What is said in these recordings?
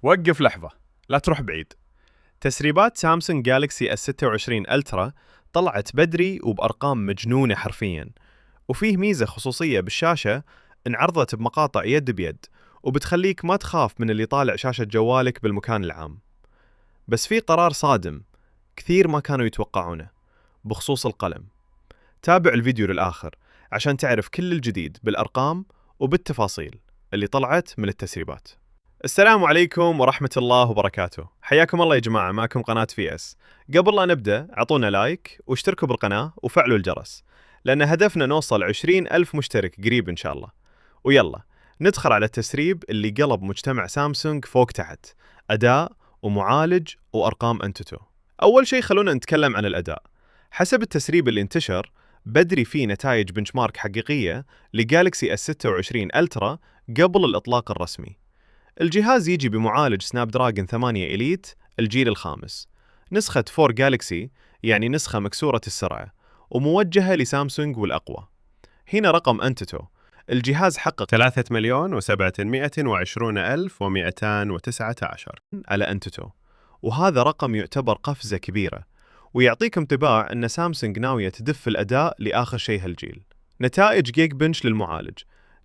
وقف لحظة، لا تروح بعيد. تسريبات سامسونج جالكسي S26 ألترا طلعت بدري وبأرقام مجنونة حرفياً، وفيه ميزة خصوصية بالشاشة انعرضت بمقاطع يد بيد، وبتخليك ما تخاف من اللي طالع شاشة جوالك بالمكان العام. بس في قرار صادم كثير ما كانوا يتوقعونه بخصوص القلم. تابع الفيديو للآخر عشان تعرف كل الجديد بالأرقام وبالتفاصيل اللي طلعت من التسريبات. السلام عليكم ورحمة الله وبركاته. حياكم الله يا جماعة، معكم قناة في اس. قبل لا نبدأ اعطونا لايك واشتركوا بالقناة وفعلوا الجرس، لأن هدفنا نوصل 20,000 مشترك قريب إن شاء الله. ويلا ندخل على التسريب اللي قلب مجتمع سامسونج فوق تحت، أداء ومعالج وأرقام أنتوتو. أول شيء خلونا نتكلم عن الأداء. حسب التسريب اللي انتشر بدري فيه نتائج بنشمارك حقيقية لجالكسي S26 ألترا قبل الإطلاق الرسمي. الجهاز يجي بمعالج سناب دراجون 8 إليت الجيل الخامس، نسخة 4 جالكسي، يعني نسخة مكسورة السرعة وموجهة لسامسونج والأقوى. هنا رقم أنتوتو، الجهاز حقق 3,720,219 على أنتوتو، وهذا رقم يعتبر قفزة كبيرة، ويعطيك انطباع أن سامسونج ناوية تدف الأداء لآخر شيء هالجيل. نتائج جيج بنش للمعالج.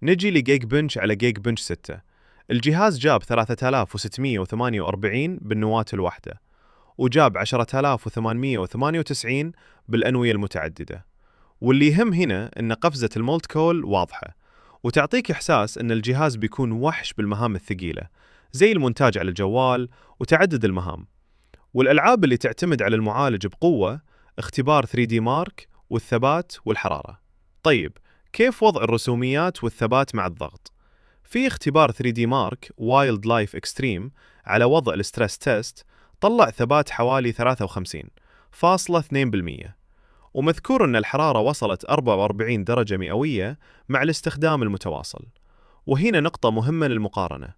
نجي لجيج بنش على جيج بنش 6. الجهاز جاب 3648 بالنواة الواحدة، وجاب 10,898 بالأنوية المتعددة. واللي يهم هنا أن قفزة المولت كول واضحة، وتعطيك إحساس أن الجهاز بيكون وحش بالمهام الثقيلة زي المونتاج على الجوال وتعدد المهام. والألعاب اللي تعتمد على المعالج بقوة، اختبار 3D مارك والثبات والحرارة. طيب، كيف وضع الرسوميات والثبات مع الضغط؟ في اختبار 3D مارك وايلد لايف اكستريم على وضع الستريس تيست طلع ثبات حوالي 53.2%، ومذكور أن الحرارة وصلت 44 درجة مئوية مع الاستخدام المتواصل. وهنا نقطة مهمة للمقارنة،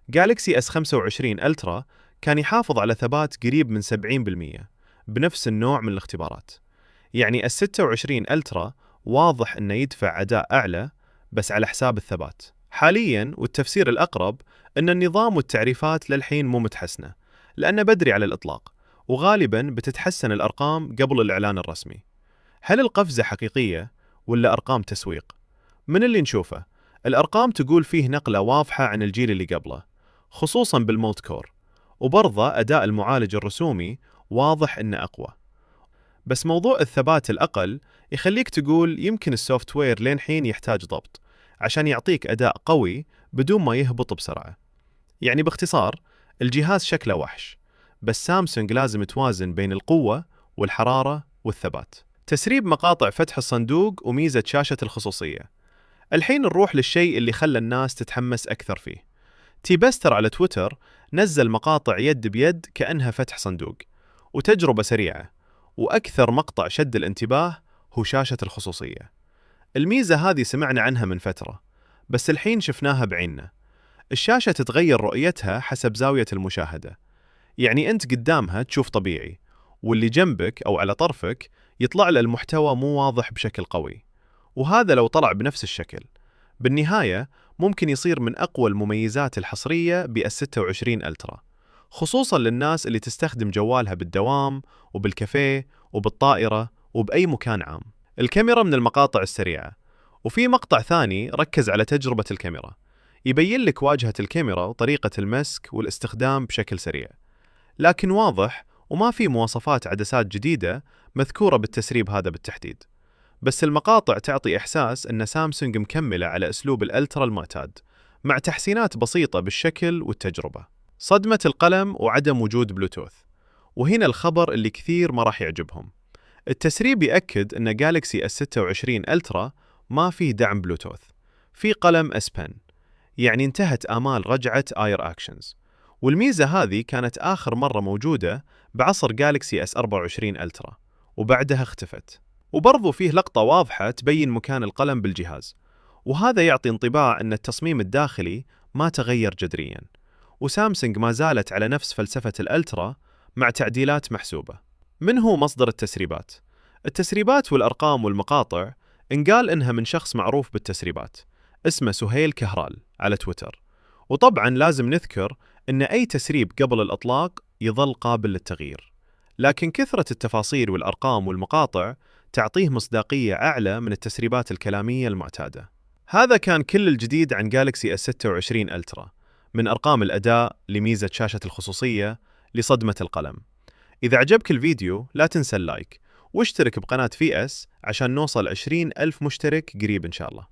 جالكسي S25 ألترا كان يحافظ على ثبات قريب من 70% بنفس النوع من الاختبارات. يعني S26 ألترا واضح أنه يدفع أداء أعلى بس على حساب الثبات حالياً. والتفسير الأقرب أن النظام والتعريفات للحين مو متحسنة، لأنه بدري على الإطلاق، وغالباً بتتحسن الأرقام قبل الإعلان الرسمي. هل القفزة حقيقية ولا أرقام تسويق؟ من اللي نشوفه، الأرقام تقول فيه نقلة واضحة عن الجيل اللي قبله، خصوصاً بالمولت كور، وبرضه أداء المعالج الرسومي واضح إنه أقوى. بس موضوع الثبات الأقل يخليك تقول يمكن السوفت وير لين حين يحتاج ضبط عشان يعطيك أداء قوي بدون ما يهبط بسرعة. يعني باختصار، الجهاز شكله وحش، بس سامسونج لازم توازن بين القوة والحرارة والثبات. تسريب مقاطع فتح الصندوق وميزة شاشة الخصوصية. الحين نروح للشيء اللي خلى الناس تتحمس أكثر فيه. تيبستر على تويتر نزل مقاطع يد بيد كأنها فتح صندوق وتجربة سريعة، وأكثر مقطع شد الانتباه هو شاشة الخصوصية. الميزة هذه سمعنا عنها من فترة، بس الحين شفناها بعيننا. الشاشة تتغير رؤيتها حسب زاوية المشاهدة، يعني أنت قدامها تشوف طبيعي، واللي جنبك أو على طرفك يطلع له المحتوى مو واضح بشكل قوي. وهذا لو طلع بنفس الشكل، بالنهاية ممكن يصير من أقوى المميزات الحصرية بS26 ألترا، خصوصاً للناس اللي تستخدم جوالها بالدوام وبالكافيه وبالطائرة وبأي مكان عام. الكاميرا من المقاطع السريعة، وفي مقطع ثاني ركز على تجربة الكاميرا، يبين لك واجهة الكاميرا وطريقة المسك والاستخدام بشكل سريع، لكن واضح وما في مواصفات عدسات جديدة مذكورة بالتسريب هذا بالتحديد. بس المقاطع تعطي إحساس أن سامسونج مكملة على أسلوب الألترا المعتاد، مع تحسينات بسيطة بالشكل والتجربة. صدمة القلم وعدم وجود بلوتوث، وهنا الخبر اللي كثير ما راح يعجبهم. التسريب يأكد أن جالكسي S26 ألترا ما فيه دعم بلوتوث في قلم S Pen، يعني انتهت آمال رجعة اير اكشنز. والميزة هذه كانت آخر مرة موجودة بعصر جالكسي S24 ألترا، وبعدها اختفت. وبرضو فيه لقطة واضحة تبين مكان القلم بالجهاز، وهذا يعطي انطباع أن التصميم الداخلي ما تغير جذرياً، وسامسونج ما زالت على نفس فلسفة الألترا مع تعديلات محسوبة. من هو مصدر التسريبات؟ التسريبات والأرقام والمقاطع انقال إنها من شخص معروف بالتسريبات اسمه سهيل كهرال على تويتر. وطبعاً لازم نذكر إن أي تسريب قبل الإطلاق يظل قابل للتغيير، لكن كثرة التفاصيل والأرقام والمقاطع تعطيه مصداقية أعلى من التسريبات الكلامية المعتادة. هذا كان كل الجديد عن جالكسي S26 ألترا، من أرقام الأداء لميزة شاشة الخصوصية لصدمة القلم. إذا عجبك الفيديو لا تنسى اللايك واشترك بقناة VS عشان نوصل 20,000 مشترك قريب إن شاء الله.